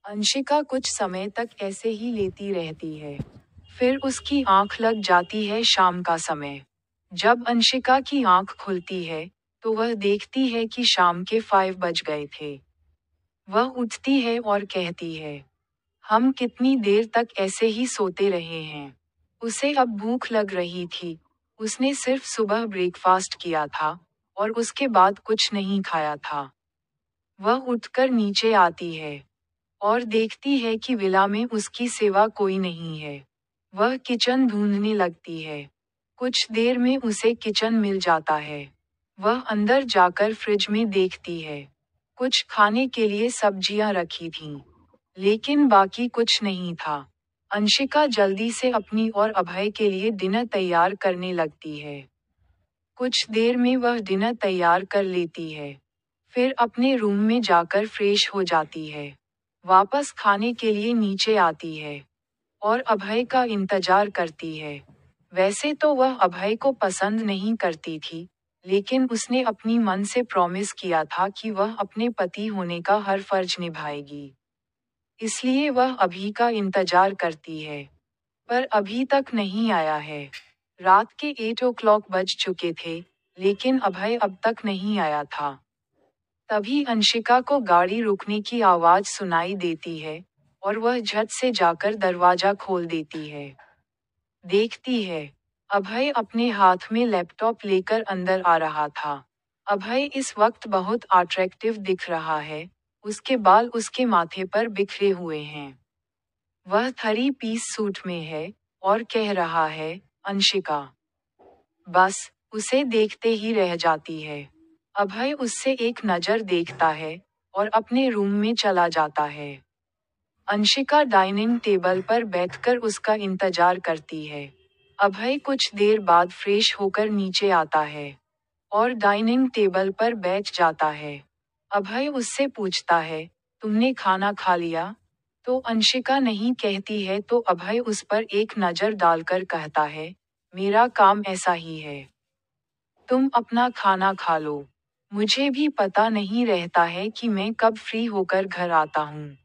अंशिका कुछ समय तक ऐसे ही लेटी रहती है। फिर उसकी आंख लग जाती है शाम का समय। जब अंशिका की आंख खुलती है, तो वह देखती है कि शाम के 5 बज गए थे। वह उठती है और कहती है, हम कितनी देर तक ऐसे ही सोते रहे हैं। उसे अब भूख लग रही थी। उसने सिर्फ सुबह ब्रेकफास्ट किया था, और उसके बाद कुछ नहीं खाया था। वह उठकर नीचे आती है और देखती है कि विला में उसकी सिवा कोई नहीं है। वह किचन ढूंढने लगती है। कुछ देर में उसे किचन मिल जाता है। वह अंदर जाकर फ्रिज में देखती है। कुछ खाने के लिए सब्जियां रखी थीं, लेकिन बाकी कुछ नहीं था। अंशिका जल्दी से अपनी और अभय के लिए डिनर तैयार करने लगती है। कुछ देर में वह डिनर तैयार कर लेती है। फिर अपने रूम में जाकर फ्रेश हो जाती है। वापस खाने के लिए नीचे आती है और अभय का इंतजार करती है। वैसे तो वह अभय को पसंद नहीं करती थी, लेकिन उसने अपनी मन से प्रॉमिस किया था कि वह अपने पति होने का हर फर्ज निभाएगी। इसलिए वह अभी का इंतजार करती है, पर अभी तक नहीं आया है। रात के 8 o'clock बज चुके थे, लेकिन अभय अब तक नहीं आया था। तभी अंशिका को गाड़ी रुकने की आवाज सुनाई देती है, और वह झट से जाकर दरवाजा खोल देती है। देखती है, अभय अपने हाथ में लैपटॉप लेकर अंदर आ रहा था। अभय इस वक्त बहुत अट्रैक्टिव दिख रहा है। उसके बाल उसके माथे पर बिखरे हुए हैं। वह 3 पीस सूट में है और कह रहा है, अंशिका। बस, उसे देखते ही रह जाती है। अभय उससे एक नज़र देखता है और अपने रूम में चला जाता है। अंशिका डाइनिंग टेबल पर बैठकर उसका इंतजार करती है। अभय कुछ देर बाद फ्रेश होकर नीचे आता है और डाइनिंग टेबल पर बैठ जाता है। अभय उससे पूछता है, तुमने खाना खा लिया? तो अंशिका नहीं कहती है, तो अभय उस पर एक नज़र डालकर कहता है, मेरा काम ऐसा ही है। तुम अपना खाना खा लो। मुझे भी पता नहीं रहता है कि मैं कब फ्री होकर घर आता हूँ।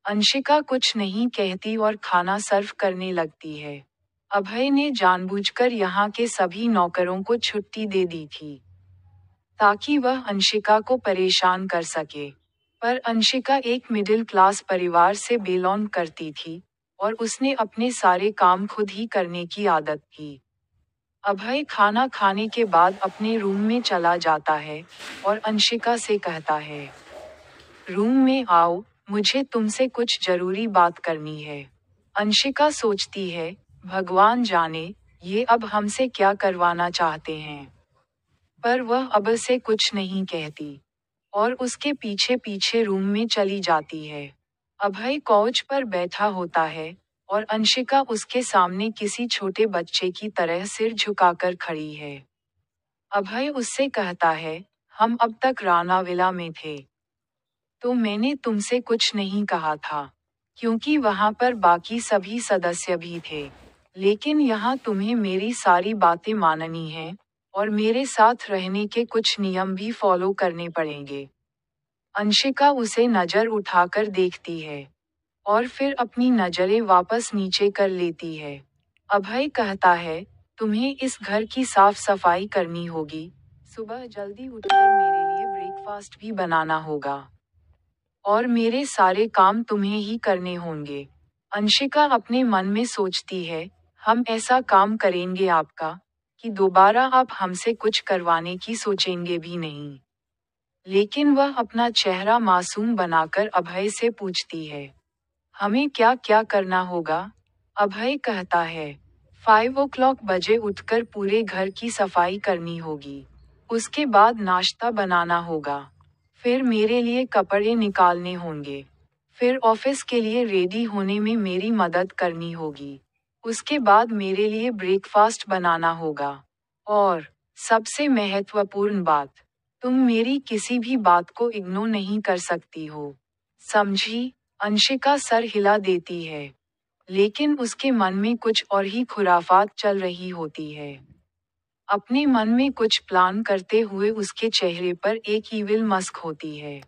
अंशिका कुछ नहीं कहती और खाना सर्व करने लगती है। अभय ने जानबूझकर यहाँ के सभी नौकरों को छुट्टी दे दी थी, ताकि वह अंशिका को परेशान कर सके। पर अंशिका एक मिडिल क्लास परिवार से बिलोंग करती थी, और उसने अपने सारे काम खुद ही करने की आदत थी। अभय खाना खाने के बाद अपने रूम में चला जाता है और अंशिका से कहता है, रूम में आओ, मुझे तुमसे कुछ जरूरी बात करनी है। अंशिका सोचती है, भगवान जाने, ये अब हमसे क्या करवाना चाहते हैं। पर वह अब से कुछ नहीं कहती और उसके पीछे पीछे रूम में चली जाती है। अभय काउच पर बैठा होता है और अंशिका उसके सामने किसी छोटे बच्चे की तरह सिर झुकाकर खड़ी है। अभय उससे कहता है, हम अब तक राना विला में थे। तो मैंने तुमसे कुछ नहीं कहा था, क्योंकि वहाँ पर बाकी सभी सदस्य भी थे। लेकिन यहाँ तुम्हें मेरी सारी बातें माननी हैं, और मेरे साथ रहने के कुछ नियम भी फॉलो करने पड़ेंगे। अंशिका उसे नज़र उठाकर देखती है और फिर अपनी नज़रें वापस नीचे कर लेती है। अभय कहता है, तुम्हें इस घर की साफ सफाई करनी होगी, सुबह जल्दी उठकर मेरे लिए ब्रेकफास्ट भी बनाना होगा, और मेरे सारे काम तुम्हें ही करने होंगे। अंशिका अपने मन में सोचती है, हम ऐसा काम करेंगे आपका, कि दोबारा आप हमसे कुछ करवाने की सोचेंगे भी नहीं। लेकिन वह अपना चेहरा मासूम बनाकर अभय से पूछती है, हमें क्या क्या करना होगा? अभय कहता है, 5 o'clock बजे उठकर पूरे घर की सफाई करनी होगी। उसके बाद नाश्ता बनाना होगा। फिर मेरे लिए कपड़े निकालने होंगे। फिर ऑफिस के लिए रेडी होने में मेरी मदद करनी होगी। उसके बाद मेरे लिए ब्रेकफास्ट बनाना होगा। और सबसे महत्वपूर्ण बात, तुम मेरी किसी भी बात को इग्नोर नहीं कर सकती हो। समझी? अंशिका सर हिला देती है, लेकिन उसके मन में कुछ और ही खुराफात चल रही होती है। अपने मन में कुछ प्लान करते हुए उसके चेहरे पर एक ईविल मस्क होती है।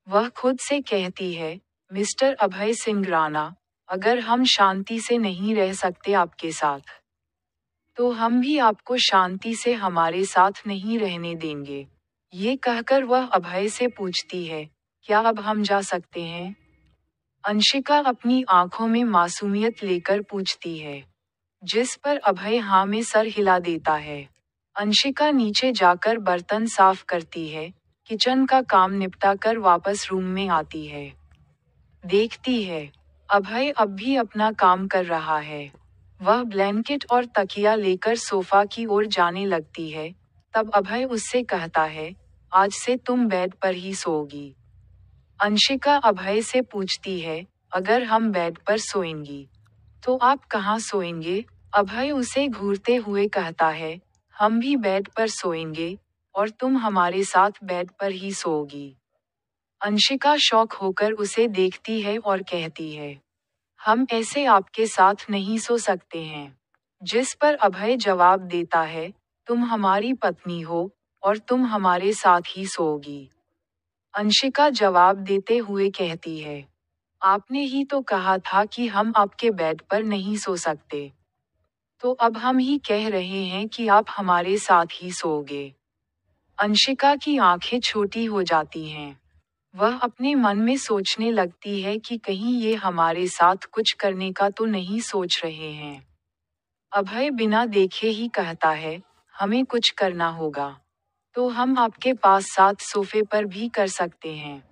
वह खुद से कहती है, मिस्टर अभय सिंह राणा, अगर हम शांति से नहीं रह सकते आपके साथ, तो हम भी आपको शांति से हमारे साथ नहीं रहने देंगे। ये कहकर वह अभय से पूछती है, क्या अब हम जा सकते हैं? अंशिका अपनी आंखों में मासूमियत लेकर पूछती है, जिस पर अभय हाँ में सर हिला देता है। अंशिका नीचे जाकर बर्तन साफ करती है, किचन का काम निपटा कर वापस रूम में आती है। देखती है, अभय अब भी अपना काम कर रहा है। वह ब्लैंकेट और तकिया लेकर सोफा की ओर जाने लगती है, तब अभय उससे कहता है, आज से तुम बेड पर ही सोओगी। अंशिका अभय से पूछती है, अगर हम बेड पर सोएंगी, तो आप कहाँ सोएंगे? अभय उसे घूरते हुए कहता है, हम भी बेड पर सोएंगे, और तुम हमारे साथ बेड पर ही सोओगी। अंशिका शॉक होकर उसे देखती है और कहती है, हम ऐसे आपके साथ नहीं सो सकते हैं। जिस पर अभय जवाब देता है, तुम हमारी पत्नी हो, और तुम हमारे साथ ही सोओगी। अंशिका जवाब देते हुए कहती है, आपने ही तो कहा था कि हम आपके बेड पर नहीं सो सकते। तो अब हम ही कह रहे हैं कि आप हमारे साथ ही सोओगे। अंशिका की आंखें छोटी हो जाती हैं। वह अपने मन में सोचने लगती है कि कहीं ये हमारे साथ कुछ करने का तो नहीं सोच रहे हैं। अभय बिना देखे ही कहता है, हमें कुछ करना होगा। तो हम आपके पास साथ सोफे पर भी कर सकते हैं।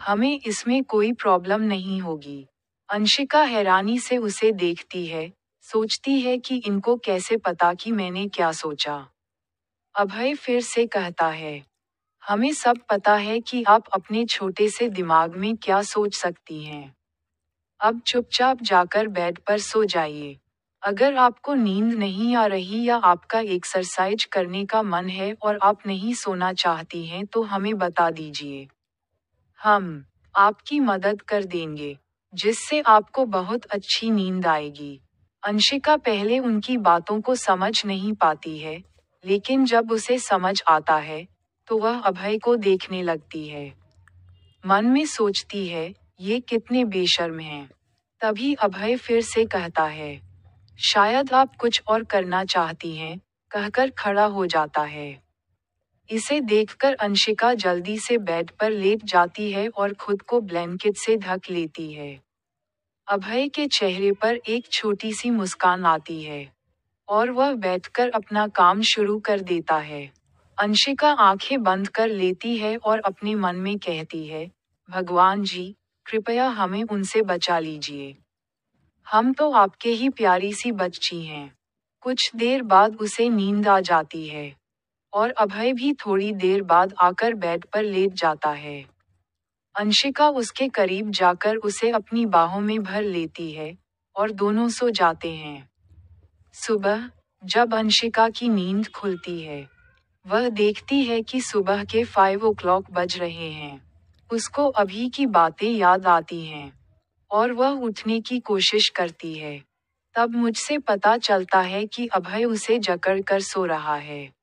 हमें इसमें कोई प्रॉब्लम नहीं होगी। अंशिका हैरानी से उसे देखती है, सोचती है कि इनको कैसे पता कि मैंने क्या सोचा। अभय फिर से कहता है, हमें सब पता है कि आप अपने छोटे से दिमाग में क्या सोच सकती हैं। अब चुपचाप जाकर बेड पर सो जाइए। अगर आपको नींद नहीं आ रही या आपका एक्सरसाइज करने का मन है और आप नहीं सोना चाहती हैं तो हमें बता दीजिए। हम आपकी मदद कर देंगे, जिससे आपको बहुत अच्छी नींद आएगी। अंशिका पहले उनकी बातों को समझ नहीं पाती है, लेकिन जब उसे समझ आता है, तो वह अभय को देखने लगती है। मन में सोचती है, ये कितने बेशर्म हैं। तभी अभय फिर से कहता है, शायद आप कुछ और करना चाहती हैं, कहकर खड़ा हो जाता है। इसे देखकर अंशिका जल्दी से बेड पर लेट जाती है और खुद को ब्लैंकेट से ढक लेती है। अभय के चेहरे पर एक छोटी सी मुस्कान आती है, और वह बैठकर अपना काम शुरू कर देता है। अंशिका आंखें बंद कर लेती है और अपने मन में कहती है, भगवान जी, कृपया हमें उनसे बचा लीजिए। हम तो आपके ही प्यारी सी बच्ची हैं। कुछ देर बाद उसे नींद आ जाती है, और अभय भी थोड़ी देर बाद आकर बेड पर लेट जाता है। अंशिका उसके करीब जाकर उसे अपनी बाहों में भर लेती है, और दोनों सो जाते हैं। सुबह, जब अंशिका की नींद खुलती है, वह देखती है कि सुबह के 5 o'clock बज रहे हैं। उसको अभी की बातें याद आती हैं, और वह उठने की कोशिश करती है। तब मुझसे पता चलता है कि अभय उसे जकड़ कर सो रहा है।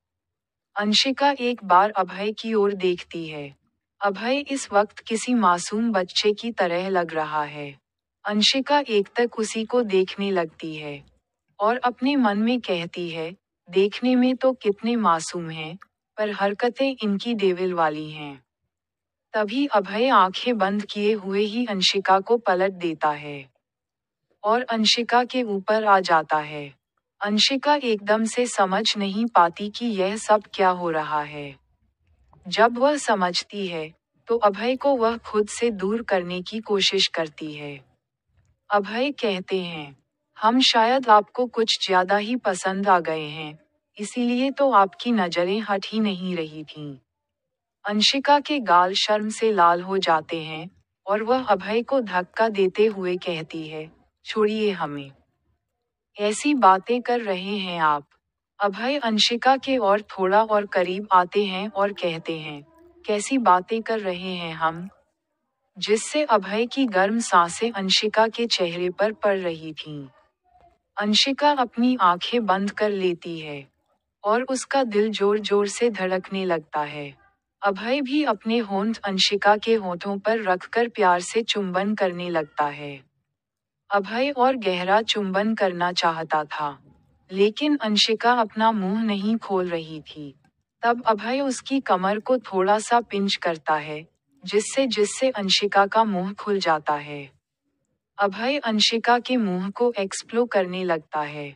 अंशिका एक बार अभय की ओर देखती है। अभय इस वक्त किसी मासूम बच्चे की तरह लग रहा है। अंशिका एकटक उसी को देखने लगती है, और अपने मन में कहती है, देखने में तो कितने मासूम हैं, पर हरकतें इनकी डेविल वाली हैं। तभी अभय आंखें बंद किए हुए ही अंशिका को पलट देता है, और अंशिका के ऊपर आ जाता है। अंशिका एकदम से समझ नहीं पाती कि यह सब क्या हो रहा है। जब वह समझती है, तो अभय को वह खुद से दूर करने की कोशिश करती है। अभय कहते हैं, हम शायद आपको कुछ ज्यादा ही पसंद आ गए हैं, इसीलिए तो आपकी नजरें हट ही नहीं रही थीं। अंशिका के गाल शर्म से लाल हो जाते हैं, और वह अभय को धक्का देते हुए कहती है, छोड़िए हमें। ऐसी बातें कर रहे हैं आप। अभय अंशिका के और थोड़ा और करीब आते हैं और कहते हैं, कैसी बातें कर रहे हैं हम? जिससे अभय की गर्म सांसें अंशिका के चेहरे पर पड़ रही थीं। अंशिका अपनी आंखें बंद कर लेती है, और उसका दिल जोर जोर से धड़कने लगता है। अभय भी अपने होंठ अंशिका के होठों पर रखकर प्यार से चुंबन करने लगता है। अभय और गहरा चुंबन करना चाहता था, लेकिन अंशिका अपना मुंह नहीं खोल रही थी। तब अभय उसकी कमर को थोड़ा सा पिंच करता है, जिससे जिससे अंशिका का मुंह खुल जाता है। अभय अंशिका के मुंह को एक्सप्लो करने लगता है,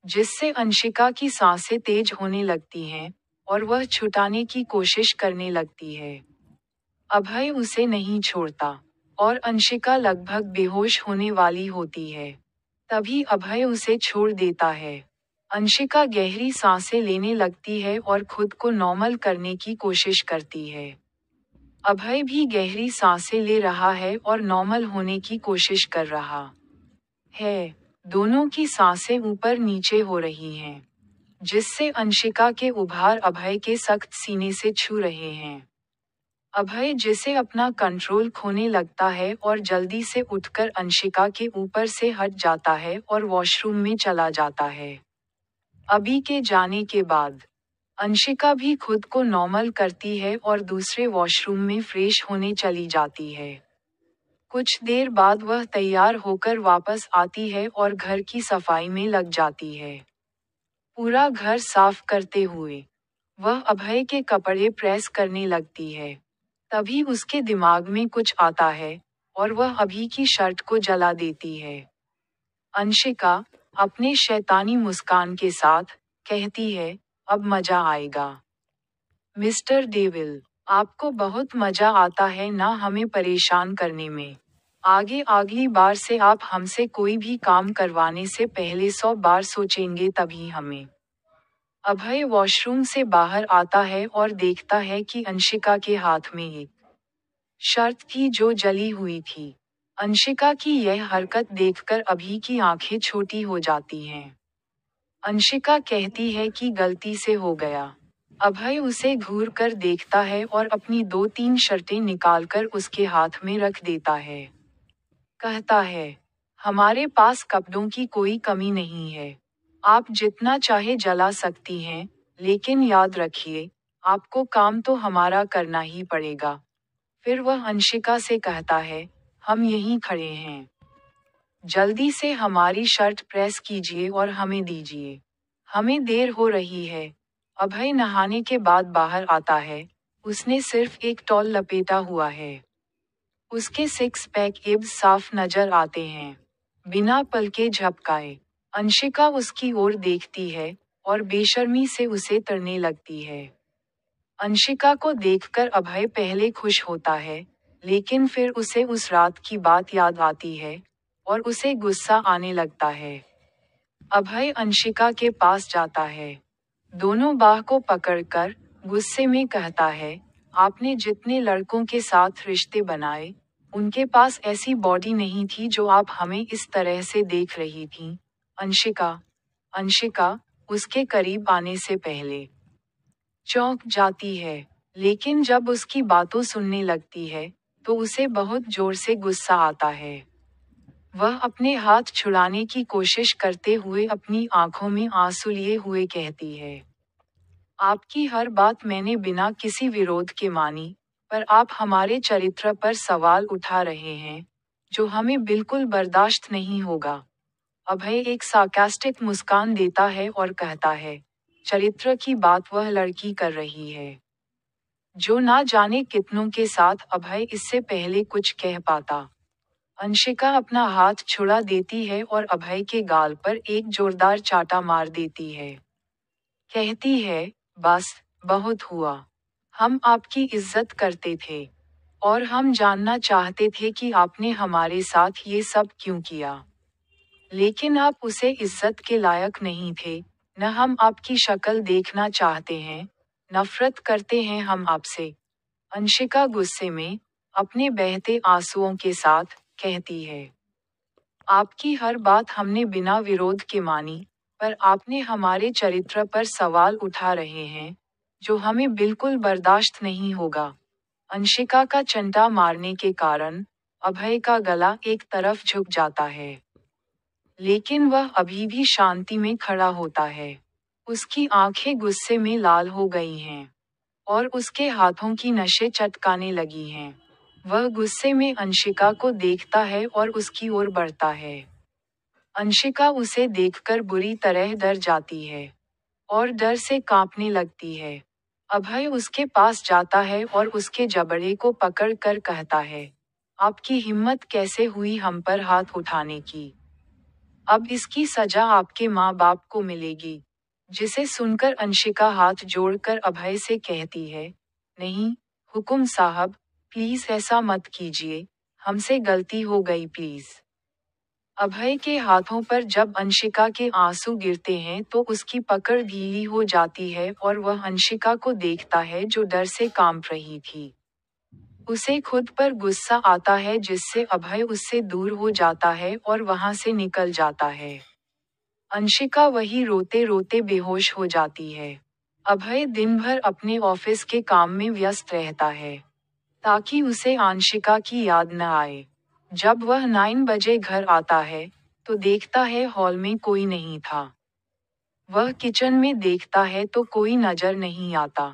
जिससे अंशिका की सांसें तेज होने लगती हैं, और वह छुटाने की कोशिश करने लगती है। अभय उसे नहीं छोड़ता, और अंशिका लगभग बेहोश होने वाली होती है। तभी अभय उसे छोड़ देता है। अंशिका गहरी सांसें लेने लगती है और खुद को नॉर्मल करने की कोशिश करती है। अभय भी गहरी सांसें ले रहा है और नॉर्मल होने की कोशिश कर रहा है। दोनों की सांसें ऊपर नीचे हो रही हैं, जिससे अंशिका के उभार अभय के सख्त सीने से छू रहे हैं। अभय जिसे अपना कंट्रोल खोने लगता है और जल्दी से उठकर अंशिका के ऊपर से हट जाता है और वॉशरूम में चला जाता है। अभी के जाने के बाद अंशिका भी खुद को नॉर्मल करती है और दूसरे वॉशरूम में फ्रेश होने चली जाती है। कुछ देर बाद वह तैयार होकर वापस आती है और घर की सफाई में लग जाती है। पूरा घर साफ करते हुए वह अभय के कपड़े प्रेस करने लगती है। तभी उसके दिमाग में कुछ आता है, और वह अभी की शर्ट को जला देती है। अंशिका अपने शैतानी मुस्कान के साथ कहती है, अब मजा आएगा। मिस्टर डेविल, आपको बहुत मजा आता है ना हमें परेशान करने में। अगली बार से आप हमसे कोई भी काम करवाने से पहले 100 बार सोचेंगे तभी हमें। अभय वॉशरूम से बाहर आता है और देखता है कि अंशिका के हाथ में एक शर्ट थी जो जली हुई थी। अंशिका की यह हरकत देखकर अभी की आंखें छोटी हो जाती हैं। अंशिका कहती है कि गलती से हो गया। अभय उसे घूर कर देखता है और अपनी 2-3 शर्टें निकालकर उसके हाथ में रख देता है। कहता है, हमारे पास कपड़ों की कोई कमी नहीं है। आप जितना चाहे जला सकती हैं, लेकिन याद रखिए, आपको काम तो हमारा करना ही पड़ेगा। फिर वह अंशिका से कहता है, हम यहीं खड़े हैं। जल्दी से हमारी शर्ट प्रेस कीजिए और हमें दीजिए। हमें देर हो रही है। अभय नहाने के बाद बाहर आता है। उसने सिर्फ एक टॉल लपेटा हुआ है। उसके 6 पैक एब्स साफ नजर आते हैं। बिना पलके झपकाए अंशिका उसकी ओर देखती है और बेशर्मी से उसे तरने लगती है। अंशिका को देखकर अभय पहले खुश होता है, लेकिन फिर उसे उस रात की बात याद आती है, और उसे गुस्सा आने लगता है। अभय अंशिका के पास जाता है। दोनों बाह को पकड़कर गुस्से में कहता है, आपने जितने लड़कों के साथ रिश्ते बनाए, उनके पास ऐसी बॉडी नहीं थी जो आप हमें इस तरह से देख रही थीं। अंशिका उसके करीब आने से पहले चौंक जाती है, लेकिन जब उसकी बातों सुनने लगती है, तो उसे बहुत जोर से गुस्सा आता है। वह अपने हाथ छुड़ाने की कोशिश करते हुए अपनी आंखों में आंसू लिए हुए कहती है, आपकी हर बात मैंने बिना किसी विरोध के मानी, पर आप हमारे चरित्र पर सवाल उठा रहे हैं, जो हमें बिल्कुल बर्दाश्त नहीं होगा। अभय एक सार्कास्टिक मुस्कान देता है और कहता है, चरित्र की बात वह लड़की कर रही है, जो ना जाने कितनों के साथ अभय इससे पहले कुछ कह पाता। अंशिका अपना हाथ छुड़ा देती है और अभय के गाल पर एक जोरदार चाटा मार देती है। कहती है, बस, बहुत हुआ। हम आपकी इज्जत करते थे, और हम जानना चाहते थे कि आपने हमारे साथ ये सब क्यों किया। लेकिन आप उसे इज्जत के लायक नहीं थे, न हम आपकी शक्ल देखना चाहते हैं, नफरत करते हैं हम आपसे। अंशिका गुस्से में, अपने बहते आंसुओं के साथ, कहती है, आपकी हर बात हमने बिना विरोध के मानी, पर आपने हमारे चरित्र पर सवाल उठा रहे हैं, जो हमें बिल्कुल बर्दाश्त नहीं होगा। अंशिका का चंटा मारने के कारण अभय का गला एक तरफ झुक जाता है, लेकिन वह अभी भी शांति में खड़ा होता है। उसकी आंखें गुस्से में लाल हो गई हैं, और उसके हाथों की नसें चटकाने लगी हैं। वह गुस्से में अंशिका को देखता है और उसकी ओर बढ़ता है। अंशिका उसे देखकर बुरी तरह डर जाती है और डर से कांपने लगती है। अभय उसके पास जाता है और उसके जबड़े को पकड़ कर कहता है, आपकी हिम्मत कैसे हुई हम पर हाथ उठाने की? अब इसकी सजा आपके माँ बाप को मिलेगी। जिसे सुनकर अंशिका हाथ जोड़कर अभय से कहती है, नहीं, हुकुम साहब, प्लीज ऐसा मत कीजिए, हमसे गलती हो गई प्लीज। अभय के हाथों पर जब अंशिका के आंसू गिरते हैं तो उसकी पकड़ ढीली हो जाती है और वह अंशिका को देखता है जो डर से कांप रही थी। उसे खुद पर गुस्सा आता है जिससे अभय उससे दूर हो जाता है और वहां से निकल जाता है। अंशिका वही रोते रोते बेहोश हो जाती है। अभय दिन भर अपने ऑफिस के काम में व्यस्त रहता है ताकि उसे अंशिका की याद न आए। जब वह 9 बजे घर आता है तो देखता है हॉल में कोई नहीं था। वह किचन में देखता है तो कोई नजर नहीं आता।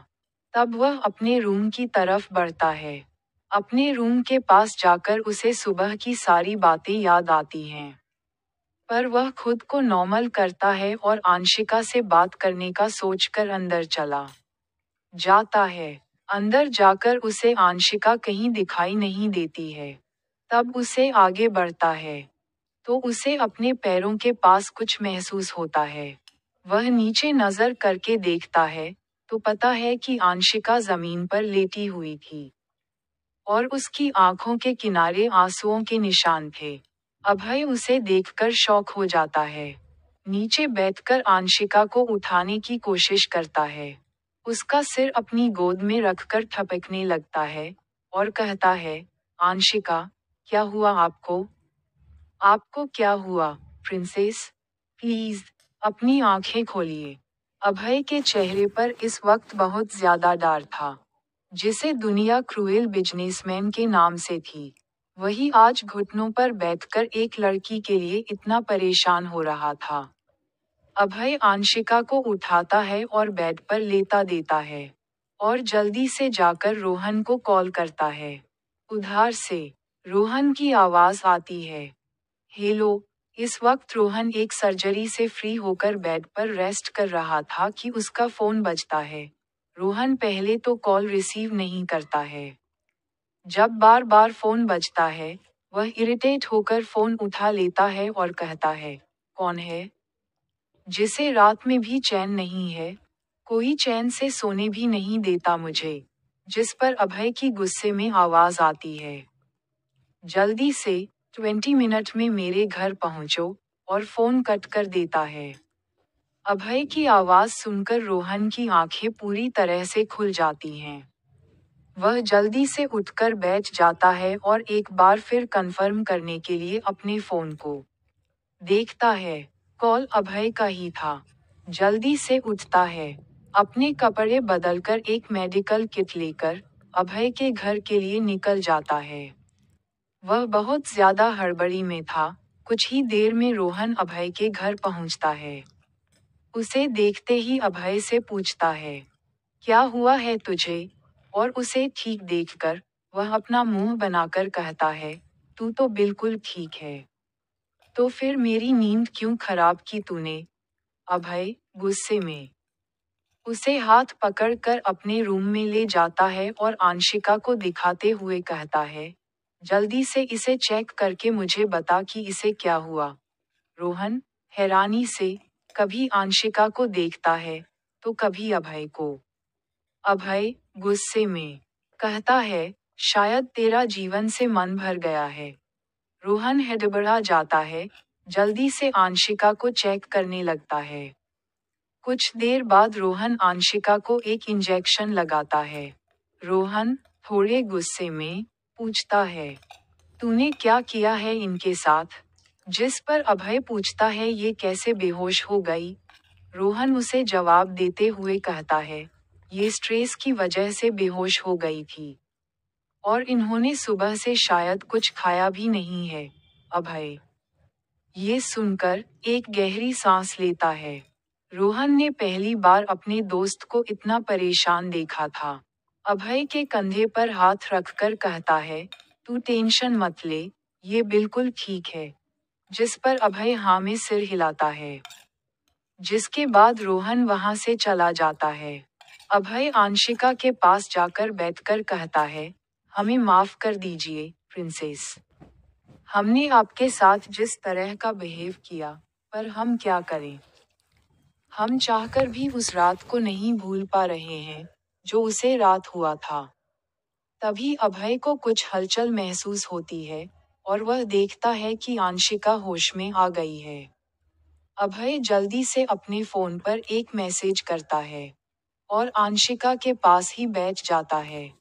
तब वह अपने रूम की तरफ बढ़ता है। अपने रूम के पास जाकर उसे सुबह की सारी बातें याद आती हैं। पर वह खुद को नॉर्मल करता है और अंशिका से बात करने का सोचकर अंदर चला जाता है। अंदर जाकर उसे अंशिका कहीं दिखाई नहीं देती है। तब उसे आगे बढ़ता है तो उसे अपने पैरों के पास कुछ महसूस होता है। वह नीचे नजर करके देखता है तो पता है कि अंशिका जमीन पर लेटी हुई थी और उसकी आंखों के किनारे आंसुओं के निशान थे। अभय उसे देखकर शॉक हो जाता है। नीचे बैठकर अंशिका को उठाने की कोशिश करता है। उसका सिर अपनी गोद में रखकर ठपकने लगता है और कहता है, अंशिका, क्या हुआ आपको? आपको क्या हुआ, प्रिंसेस? प्लीज, अपनी आंखें खोलिए। अभय के चेहरे पर इस वक्त बहुत ज्यादा डर था। जिसे दुनिया क्रूएल बिजनेसमैन के नाम से थी, वही आज घुटनों पर बैठकर एक लड़की के लिए इतना परेशान हो रहा था। अभय अंशिका को उठाता है और बेड पर लेटा देता है और जल्दी से जाकर रोहन को कॉल करता है। उधार से रोहन की आवाज आती है, हेलो। इस वक्त रोहन एक सर्जरी से फ्री होकर बेड पर रेस्ट कर रहा था कि उसका फोन बजता है। रोहन पहले तो कॉल रिसीव नहीं करता है। जब बार बार फोन बजता है, वह इरिटेट होकर फोन उठा लेता है और कहता है, कौन है? जिसे रात में भी चैन नहीं है, कोई चैन से सोने भी नहीं देता मुझे। जिस पर अभय की गुस्से में आवाज आती है, जल्दी से 20 मिनट में मेरे घर पहुंचो, और फोन कट कर देता है। अभय की आवाज सुनकर रोहन की आंखें पूरी तरह से खुल जाती हैं। वह जल्दी से उठकर बैठ जाता है और एक बार फिर कंफर्म करने के लिए अपने फोन को देखता है। कॉल अभय का ही था। जल्दी से उठता है, अपने कपड़े बदलकर एक मेडिकल किट लेकर अभय के घर के लिए निकल जाता है। वह बहुत ज्यादा हड़बड़ी में था। कुछ ही देर में रोहन अभय के घर पहुंचता है। उसे देखते ही अभय से पूछता है, क्या हुआ है तुझे? और उसे ठीक देखकर वह अपना मुंह बनाकर कहता है, तू तो बिल्कुल ठीक है। तो फिर मेरी नींद क्यों खराब की तूने? अभय गुस्से में उसे हाथ पकड़कर अपने रूम में ले जाता है और अंशिका को दिखाते हुए कहता है, जल्दी से इसे चेक करके मुझे बता कि इसे क्या हुआ। रोहन हैरानी से कभी अंशिका को देखता है तो कभी अभय को। अभय गुस्से में कहता है, शायद तेरा जीवन से मन भर गया है। रोहन हड़बड़ा जाता है, जल्दी से अंशिका को चेक करने लगता है। कुछ देर बाद रोहन अंशिका को एक इंजेक्शन लगाता है। रोहन थोड़े गुस्से में पूछता है, तूने क्या किया है इनके साथ? जिस पर अभय पूछता है, ये कैसे बेहोश हो गई? रोहन उसे जवाब देते हुए कहता है, ये स्ट्रेस की वजह से बेहोश हो गई थी और इन्होंने सुबह से शायद कुछ खाया भी नहीं है। अभय ये सुनकर एक गहरी सांस लेता है। रोहन ने पहली बार अपने दोस्त को इतना परेशान देखा था। अभय के कंधे पर हाथ रखकर कहता है, तू टेंशन मत ले, ये बिल्कुल ठीक है। जिस पर अभय हाँ में सिर हिलाता है। जिसके बाद रोहन वहां से चला जाता है। अभय आंशिका के पास जाकर बैठकर कहता है, हमें माफ कर दीजिए, प्रिंसेस। हमने आपके साथ जिस तरह का बिहेव किया, पर हम क्या करें। हम चाहकर भी उस रात को नहीं भूल पा रहे हैं, जो उसे रात हुआ था। तभी अभय को कुछ हलचल महसूस होती है, और वह देखता है कि आंशिका होश में आ गई है। अभय जल्दी से अपने फोन पर एक मैसेज करता है, और आंशिका के पास ही बैठ जाता है।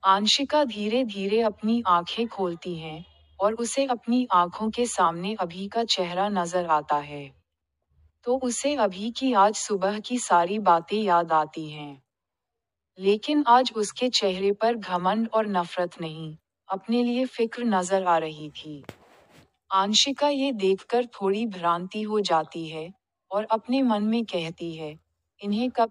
आंशिका धीरे धीरे अपनी आंखें खोलती हैं, और उसे अपनी आंखों के सामने अभी का चेहरा नजर आता है। तो उसे अभी की आज सुबह की सारी बातें याद आती हैं। लेकिन आज उसके चेहरे पर घमंड और नफरत नहीं, अपने लिए फिक्र नजर आ रही थी। आंशिका ये देखकर थोड़ी भ्रांति हो जाती है, और अपने मन में कहती है, इन्हें कब